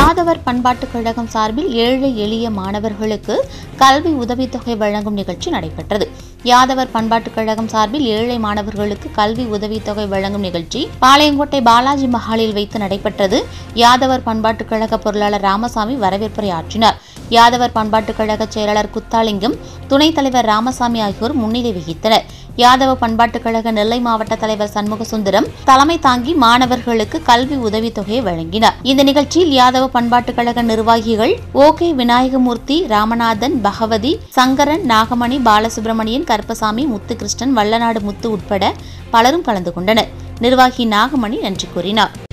யாதவர் பண்பாட்டுக் கழகம் சார்பில் ஏழை எளிய மாணவர்களுக்கு கல்வி உதவித்தொகை வழங்கும் நிகழ்ச்சி நடைபெற்றது. யாதவர் பண்பாட்டுக் கழகம் சார்பில் ஏழை மாணவர்களுக்கு கல்வி உதவித்தொகை வழங்கும் நிகழ்ச்சி பாளையங்கோட்டை பாலாஜி மஹாலில் வைத்து நடைபெற்றது. யாதவர் பண்பாட்டுக் கழக பொருளாளர் ராமசாமி வரவேற்புரை ஆற்றினார். யாதவர் பண்பாட்டுக் கழக செயலாளர் குத்தாலிங்கம், துணைத் தலைவர் ராமசாமி ஆகியோர் முன்னிலை வகித்தனர். யாதவ பண்பாட்டுக் கழக நெல்லை மாவட்ட தலைவர் சண்முகசுந்தரம் தலைமை தாங்கி மாணவர்களுக்கு கல்வி உதவித்தொகையை வழங்கினார். இந்த நிகழ்ச்சியில் யாதவ பண்பாட்டுக் கழக நிர்வாகிகள் ஓகே விநாயகமூர்த்தி, ராமநாதன், பகவதி, சங்கரன், நாகமணி, பாலசுப்ரமணியன், கருப்பசாமி, முத்துகிருஷ்ணன், வல்லநாடு முத்து உட்பட பலரும் கலந்து கொண்டனர். நிர்வாகி நாகமணி நன்றி கூறினார்.